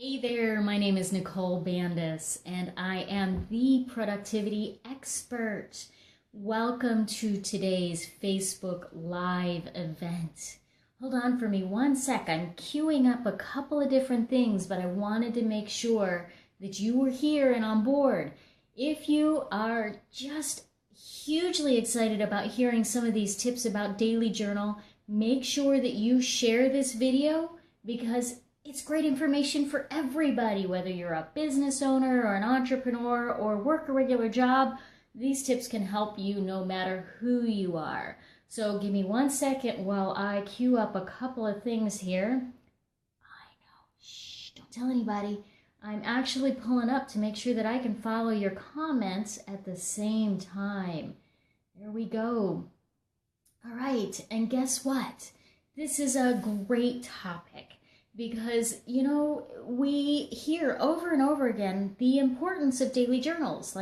Hey there, my name is Nicole Bandis, and I am the productivity expert. Welcome to today's Facebook Live event. Hold on for me one sec. I'm queuing up a couple of different things, but I wanted to make sure that you were here and on board. If you are just hugely excited about hearing some of these tips about Daily Journal, make sure that you share this video because it's great information for everybody, whether you're a business owner or an entrepreneur or work a regular job. These tips can help you no matter who you are. So give me one second while I queue up a couple of things here. I know, shh, don't tell anybody. I'm actually pulling up to make sure that I can follow your comments at the same time. There we go. All right, and guess what? This is a great topic. Because, we hear over and over again the importance of daily journals.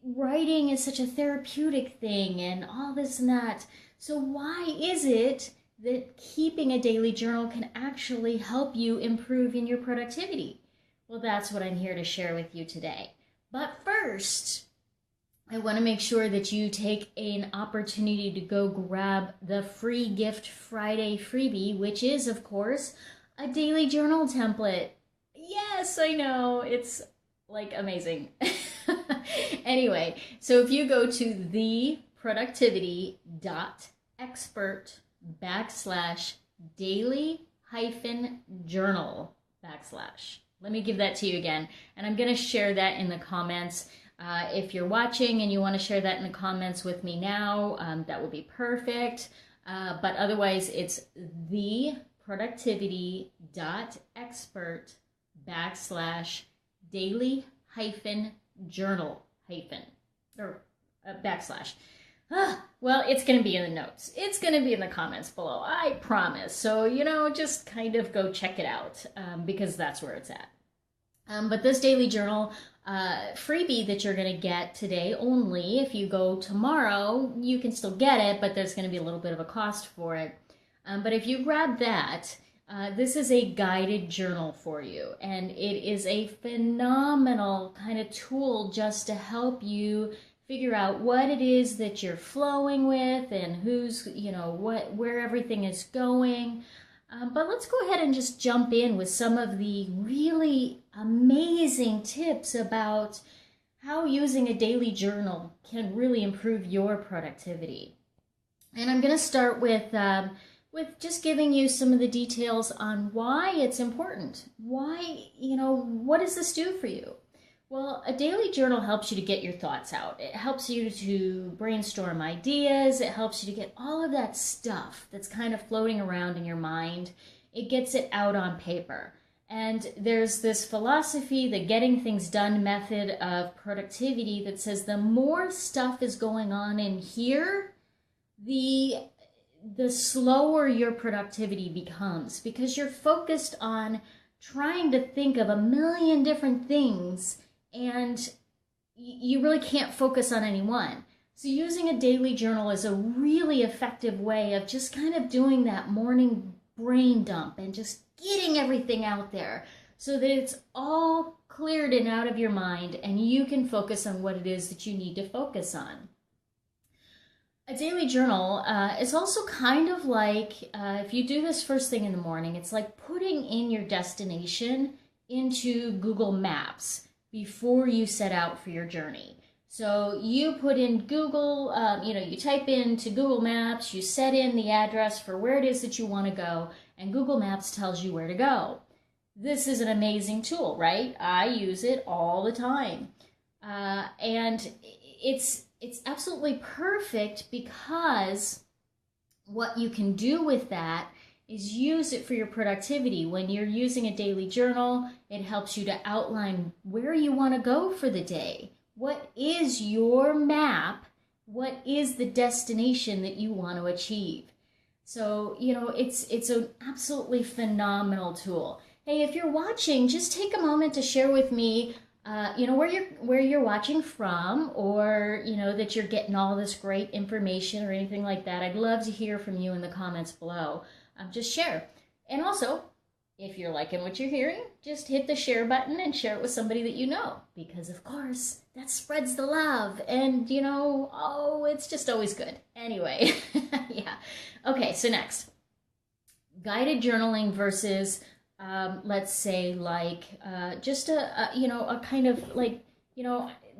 Writing is such a therapeutic thing and all this and that. So why is it that keeping a daily journal can actually help you improve in your productivity? Well, that's what I'm here to share with you today. But first, I want to make sure that you take an opportunity to go grab the free Gift Friday freebie, which is, of course, a daily journal template. Yes, I know, it's like amazing. Anyway, so if you go to theproductivity.expert/daily-journal let me give that to you again, and I'm going to share that in the comments. If you're watching and you want to share that in the comments with me now, that would be perfect. But otherwise, it's theproductivity.expert/daily-journal or backslash. Well, it's going to be in the notes. It's going to be in the comments below, I promise. So, just kind of go check it out because that's where it's at. But this daily journal freebie that you're going to get today only, if you go tomorrow, you can still get it, but there's going to be a little bit of a cost for it. But if you grab that, this is a guided journal for you, and it is a phenomenal kind of tool just to help you figure out what it is that you're flowing with and who's, where everything is going. But let's go ahead and just jump in with some of the really amazing tips about how using a daily journal can really improve your productivity. And I'm going to start with just giving you some of the details on why it's important. Why, what does this do for you? Well, a daily journal helps you to get your thoughts out. It helps you to brainstorm ideas. It helps you to get all of that stuff that's kind of floating around in your mind. It gets it out on paper. And there's this philosophy, the getting things done method of productivity, that says the more stuff is going on in here, the slower your productivity becomes, because you're focused on trying to think of a million different things and you really can't focus on any one. So using a daily journal is a really effective way of just kind of doing that morning brain dump and just getting everything out there so that it's all cleared and out of your mind and you can focus on what it is that you need to focus on. A daily journal is also kind of like, if you do this first thing in the morning, it's like putting in your destination into Google Maps before you set out for your journey. So you put in Google, you type into Google Maps, you set in the address for where it is that you want to go, and Google Maps tells you where to go. This is an amazing tool, right? I use it all the time. And it's absolutely perfect because what you can do with that is use it for your productivity. When you're using a daily journal, it helps you to outline where you want to go for the day. What is your map? What is the destination that you want to achieve? So, it's an absolutely phenomenal tool. Hey, if you're watching, just take a moment to share with me where you're watching from, or that you're getting all this great information or anything like that. I'd love to hear from you in the comments below. Just share. And also, If you're liking what you're hearing, just hit the share button and share it with somebody that you know. Because, of course, that spreads the love. And, oh, it's just always good. Anyway, yeah. Okay, so next. Guided journaling versus, let's say, like, just a kind of like,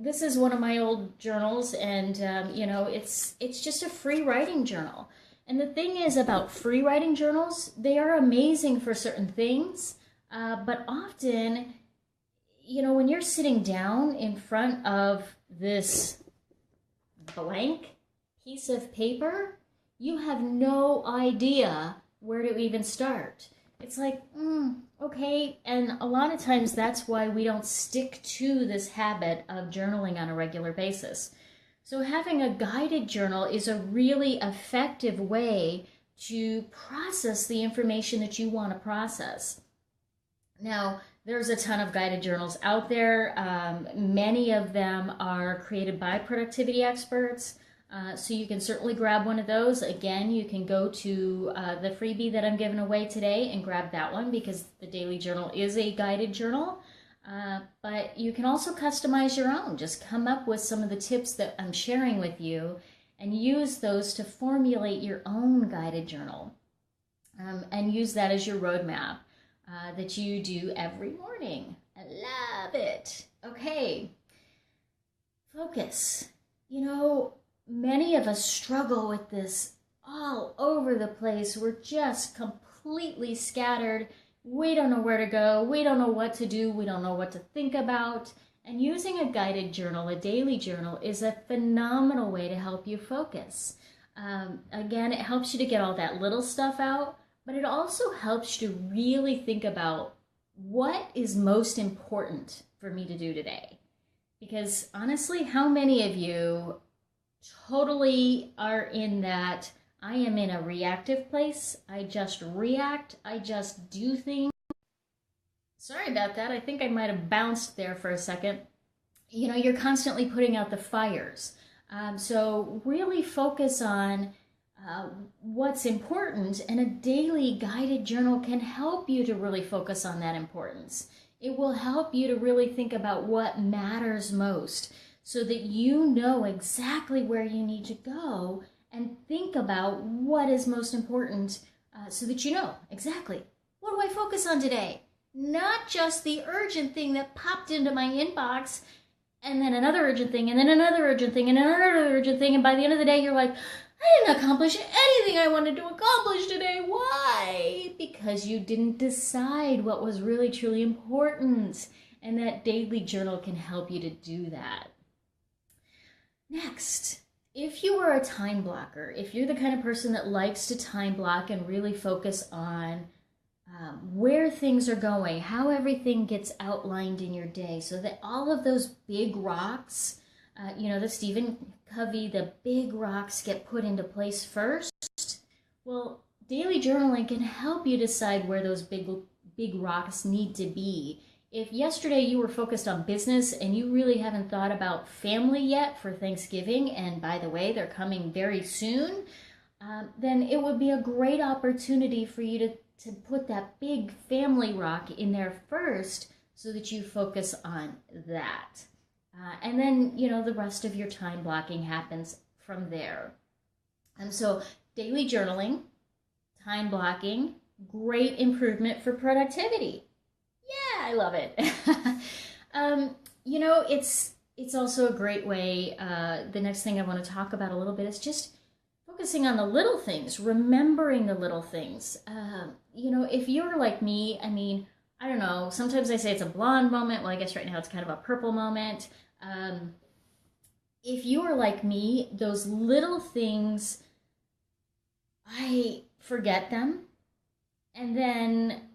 this is one of my old journals, and, it's just a free writing journal. And the thing is about free writing journals, they are amazing for certain things, but often, when you're sitting down in front of this blank piece of paper, you have no idea where to even start. It's like, okay, and a lot of times that's why we don't stick to this habit of journaling on a regular basis. So having a guided journal is a really effective way to process the information that you want to process. Now, there's a ton of guided journals out there. Many of them are created by productivity experts. So you can certainly grab one of those. Again, you can go to the freebie that I'm giving away today and grab that one, because the Daily Journal is a guided journal. But you can also customize your own. Just come up with some of the tips that I'm sharing with you and use those to formulate your own guided journal. And use that as your roadmap that you do every morning. I love it. Okay. Focus. Many of us struggle with this all over the place. We're just completely scattered. We don't know where to go. We don't know what to do. We don't know what to think about. And using a guided journal, a daily journal, is a phenomenal way to help you focus. Again, it helps you to get all that little stuff out, but it also helps you to really think about what is most important for me to do today. Because honestly, how many of you totally are in that I am in a reactive place? I just react. I just do things. Sorry about that. I think I might have bounced there for a second. You're constantly putting out the fires. So really focus on what's important, and a daily guided journal can help you to really focus on that importance. It will help you to really think about what matters most, so that you know exactly where you need to go and think about what is most important, so that you know exactly, what do I focus on today? Not just the urgent thing that popped into my inbox, and then another urgent thing, and then another urgent thing, and another urgent thing, and by the end of the day you're like, I didn't accomplish anything I wanted to accomplish today. Why? Because you didn't decide what was really truly important, and that daily journal can help you to do that. Next, if you are a time blocker, if you're the kind of person that likes to time block and really focus on where things are going, how everything gets outlined in your day, so that all of those big rocks, the Stephen Covey, the big rocks get put into place first. Well, daily journaling can help you decide where those big rocks need to be. If yesterday you were focused on business and you really haven't thought about family yet for Thanksgiving, and by the way, they're coming very soon, then it would be a great opportunity for you to put that big family rock in there first, so that you focus on that. And then, the rest of your time blocking happens from there. And so daily journaling, time blocking, great improvement for productivity. Yeah, I love it. It's also a great way. The next thing I want to talk about a little bit is just focusing on the little things, remembering the little things. If you're like me, I don't know, sometimes I say it's a blonde moment. Well, I guess right now it's kind of a purple moment. If you are like me, those little things, I forget them. And then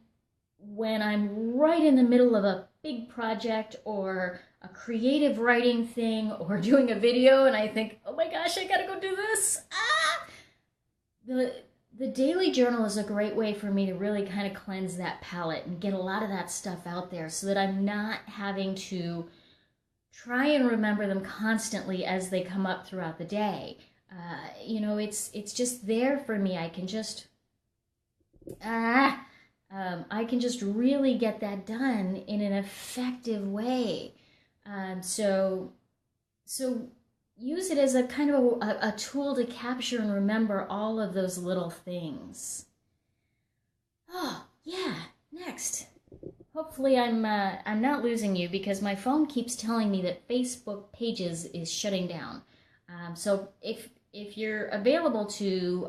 when I'm right in the middle of a big project or a creative writing thing or doing a video and I think, oh my gosh, I gotta go do this. The daily journal is a great way for me to really kind of cleanse that palette and get a lot of that stuff out there, so that I'm not having to try and remember them constantly as they come up throughout the day. It's just there for me. I can just I can just really get that done in an effective way. So use it as a kind of a tool to capture and remember all of those little things. Oh, yeah, next. Hopefully I'm not losing you, because my phone keeps telling me that Facebook Pages is shutting down. So if you're available to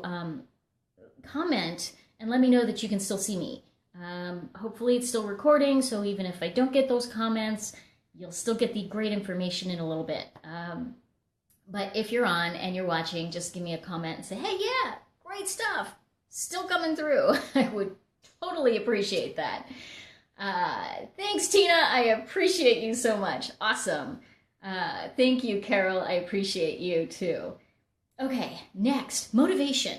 comment and let me know that you can still see me. Hopefully it's still recording, so even if I don't get those comments, you'll still get the great information in a little bit. But if you're on and you're watching, just give me a comment and say, hey, yeah, great stuff, still coming through. I would totally appreciate that. Thanks, Tina. I appreciate you so much. Awesome. Thank you, Carol. I appreciate you too. Okay, next, motivation.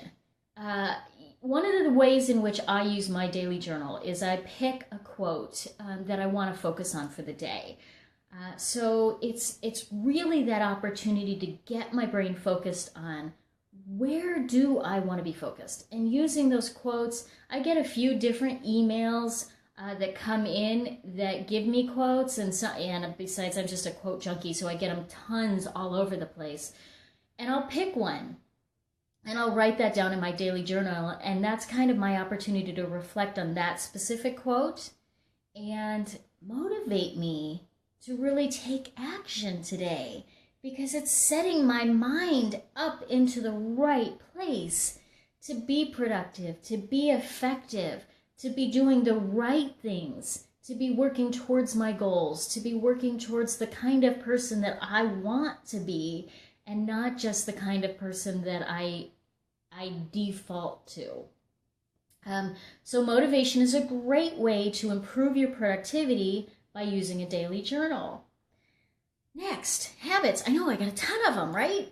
One of the ways in which I use my daily journal is I pick a quote that I want to focus on for the day. So it's really that opportunity to get my brain focused on where do I want to be focused. And using those quotes, I get a few different emails that come in that give me quotes, and besides, I'm just a quote junkie, so I get them tons all over the place. And I'll pick one and I'll write that down in my daily journal, and that's kind of my opportunity to reflect on that specific quote and motivate me to really take action today, because it's setting my mind up into the right place to be productive, to be effective, to be doing the right things, to be working towards my goals, to be working towards the kind of person that I want to be, and not just the kind of person that I default to. So motivation is a great way to improve your productivity by using a daily journal. Next, habits. I know I got a ton of them, right?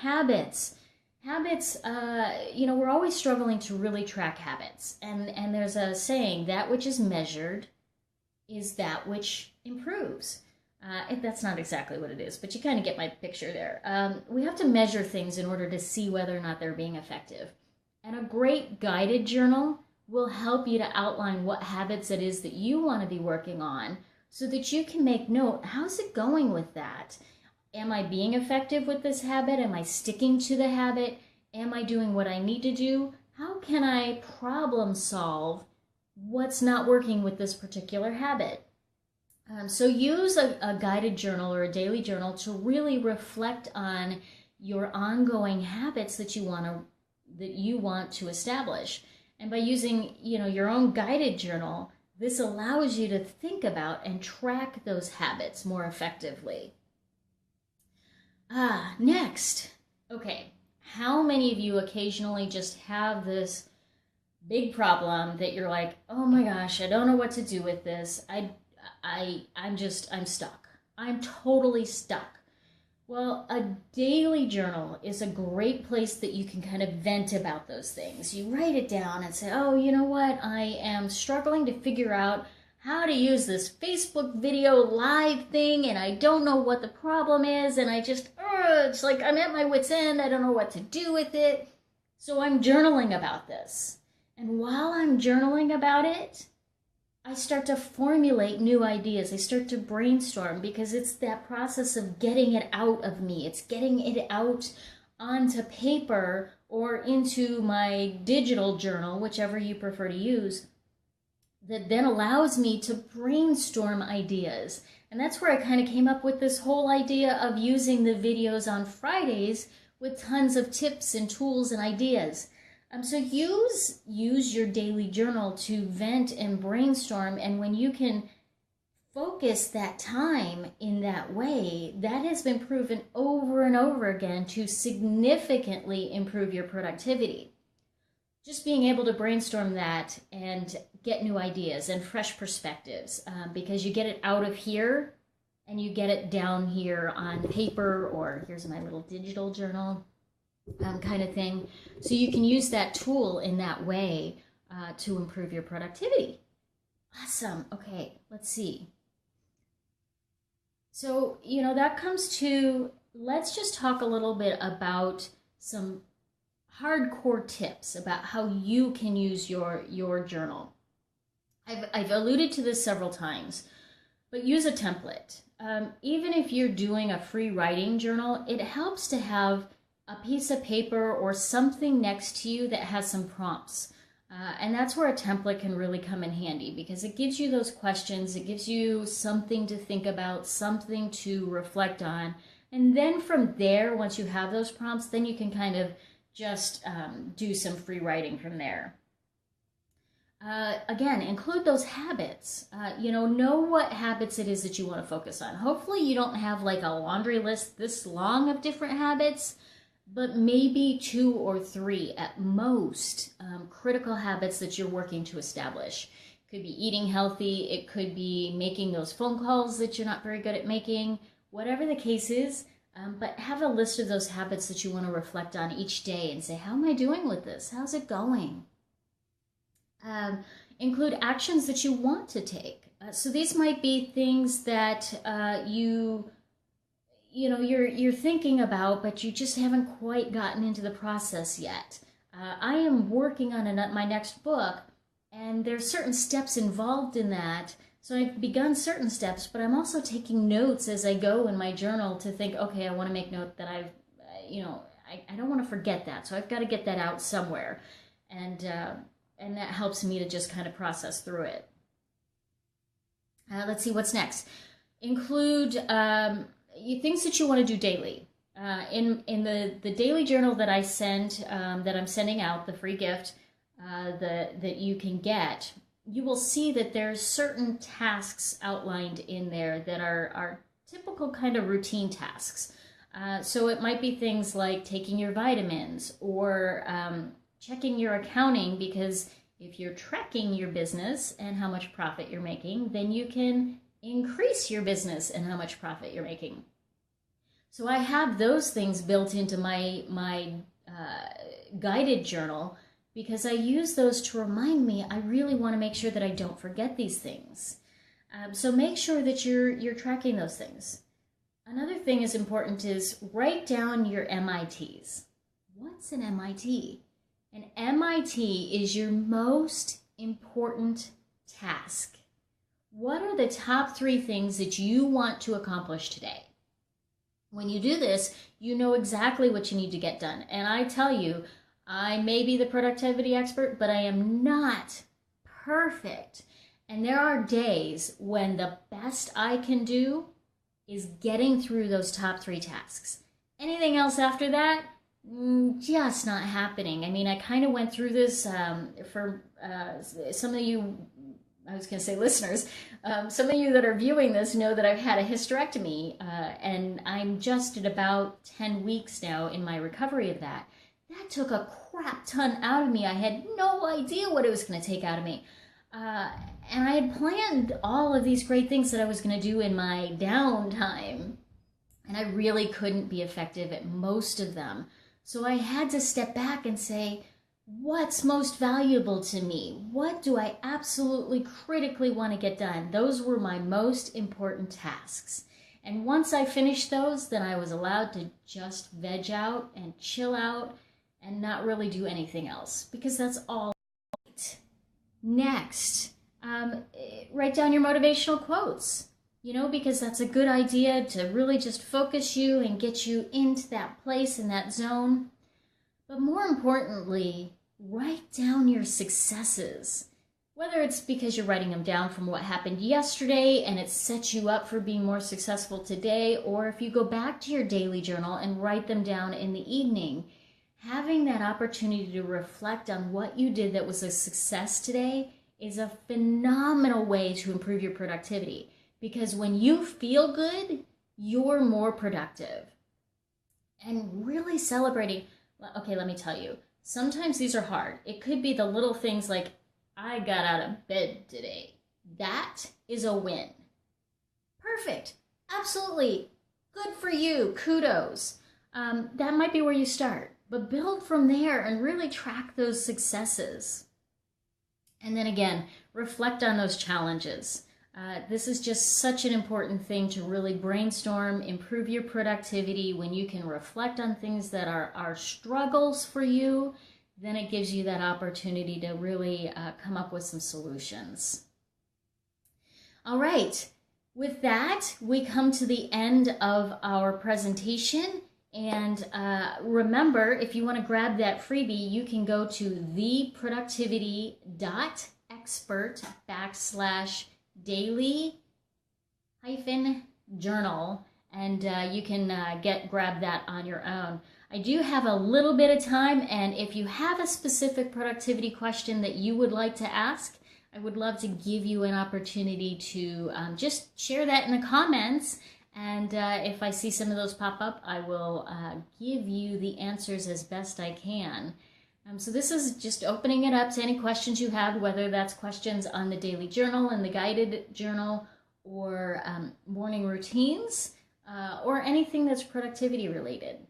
Habits. Habits, we're always struggling to really track habits. And there's a saying, that which is measured is that which improves. That's not exactly what it is, but you kind of get my picture there. We have to measure things in order to see whether or not they're being effective. And a great guided journal will help you to outline what habits it is that you want to be working on, so that you can make note, how's it going with that? Am I being effective with this habit? Am I sticking to the habit? Am I doing what I need to do? How can I problem solve what's not working with this particular habit? So use a guided journal or a daily journal to really reflect on your ongoing habits that you want to establish. And by using, your own guided journal, this allows you to think about and track those habits more effectively. Next. Okay, how many of you occasionally just have this big problem that you're like, oh my gosh, I don't know what to do with this. I'm stuck. I'm totally stuck. Well, a daily journal is a great place that you can kind of vent about those things. You write it down and say, oh, you know what? I am struggling to figure out how to use this Facebook video live thing, and I don't know what the problem is, and it's like I'm at my wit's end. I don't know what to do with it. So I'm journaling about this. And while I'm journaling about it, I start to formulate new ideas. I start to brainstorm, because it's that process of getting it out of me. It's getting it out onto paper or into my digital journal, whichever you prefer to use, that then allows me to brainstorm ideas. And that's where I kind of came up with this whole idea of using the videos on Fridays with tons of tips and tools and ideas. So use your daily journal to vent and brainstorm, and when you can focus that time in that way, that has been proven over and over again to significantly improve your productivity. Just being able to brainstorm that and get new ideas and fresh perspectives, because you get it out of here and you get it down here on paper, or here's my little digital journal. Kind of thing. So you can use that tool in that way to improve your productivity. Awesome. Okay, let's see. So, that comes to, let's just talk a little bit about some hardcore tips about how you can use your journal. I've alluded to this several times, but use a template. Even if you're doing a free writing journal, it helps to have a piece of paper or something next to you that has some prompts. And that's where a template can really come in handy, because it gives you those questions, it gives you something to think about, something to reflect on. And then from there, once you have those prompts, then you can kind of just do some free writing from there. Again, include those habits. Know what habits it is that you want to focus on. Hopefully you don't have like a laundry list this long of different habits, but maybe 2 or 3 at most critical habits that you're working to establish. It could be eating healthy. It could be making those phone calls that you're not very good at making. Whatever the case is, but have a list of those habits that you want to reflect on each day and say, how am I doing with this? How's it going? Include actions that you want to take. So these might be things that you're thinking about, but you just haven't quite gotten into the process yet. I am working on my next book, and there's certain steps involved in that. So I've begun certain steps, but I'm also taking notes as I go in my journal to think, okay, I want to make note that I don't want to forget that. So I've got to get that out somewhere. And that helps me to just kind of process through it. Let's see what's next. Include things that you want to do daily. In the daily journal that I send, that I'm sending out, the free gift that you can get, you will see that there's certain tasks outlined in there that are typical kind of routine tasks. So it might be things like taking your vitamins or checking your accounting, because if you're tracking your business and how much profit you're making, then you can increase your business and how much profit you're making. So I have those things built into my guided journal, because I use those to remind me I really want to make sure that I don't forget these things. So make sure that you're tracking those things. Another thing is important is write down your MITs. What's an MIT? An MIT is your most important task. What are the top 3 things that you want to accomplish today? When you do this, you know exactly what you need to get done. And I tell you, I may be the productivity expert, but I am not perfect. And there are days when the best I can do is getting through those top 3 tasks. Anything else after that, just not happening. I mean, I kind of went through this for some of you, I was going to say listeners, some of you that are viewing this know that I've had a hysterectomy, and I'm just at about 10 weeks now in my recovery of that. That took a crap ton out of me. I had no idea what it was going to take out of me. And I had planned all of these great things that I was going to do in my downtime, and I really couldn't be effective at most of them. So I had to step back and say, what's most valuable to me? What do I absolutely critically want to get done? Those were my most important tasks. And once I finished those, then I was allowed to just veg out and chill out and not really do anything else, because that's all right. Next, write down your motivational quotes, because that's a good idea to really just focus you and get you into that place and that zone. But more importantly, write down your successes. Whether it's because you're writing them down from what happened yesterday and it sets you up for being more successful today, or if you go back to your daily journal and write them down in the evening, having that opportunity to reflect on what you did that was a success today is a phenomenal way to improve your productivity. Because when you feel good, you're more productive. And really celebrating, okay, let me tell you, sometimes these are hard. It could be the little things like, I got out of bed today. That is a win. Perfect. Absolutely. Good for you. Kudos. That might be where you start. But build from there and really track those successes. And then again, reflect on those challenges. This is just such an important thing to really brainstorm, improve your productivity. When you can reflect on things that are struggles for you, then it gives you that opportunity to really come up with some solutions. All right. With that, we come to the end of our presentation. And remember, if you want to grab that freebie, you can go to theproductivity.expert/daily-journal, and you can grab that on your own. I do have a little bit of time, and if you have a specific productivity question that you would like to ask, I would love to give you an opportunity to just share that in the comments. And if I see some of those pop up, I will give you the answers as best I can. So this is just opening it up to any questions you have, whether that's questions on the daily journal and the guided journal, or morning routines, or anything that's productivity related.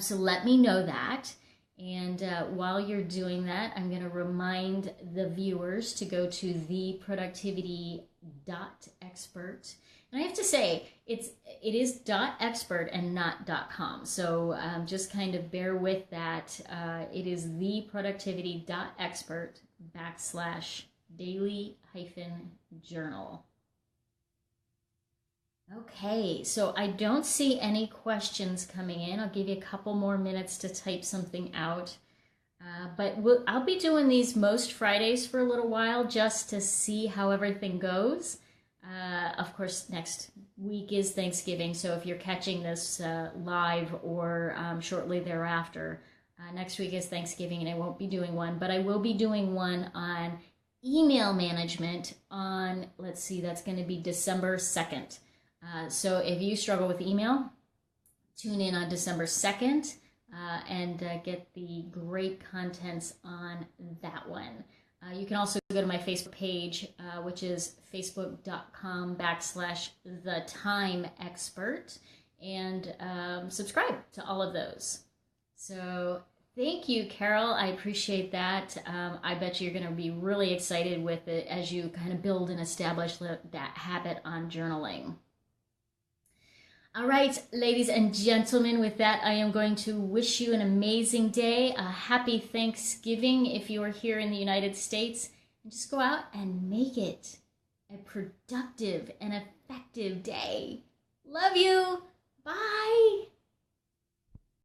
So let me know that. And while you're doing that, I'm going to remind the viewers to go to theproductivity.expert. And I have to say, it is .expert and not .com. So just kind of bear with that. It is theproductivity.expert/daily-journal. Okay, so I don't see any questions coming in. I'll give you a couple more minutes to type something out. But I'll be doing these most Fridays for a little while just to see how everything goes. Of course, next week is Thanksgiving, so if you're catching this live or shortly thereafter, next week is Thanksgiving and I won't be doing one, but I will be doing one on email management on, let's see, that's going to be December 2nd. So if you struggle with email, tune in on December 2nd and get the great contents on that one. You can also go to my Facebook page, which is facebook.com/theTimeExpert, and subscribe to all of those. So thank you, Carol. I appreciate that. I bet you're going to be really excited with it as you kind of build and establish that habit on journaling. All right, ladies and gentlemen, with that, I am going to wish you an amazing day, a happy Thanksgiving if you are here in the United States, and just go out and make it a productive and effective day. Love you. Bye.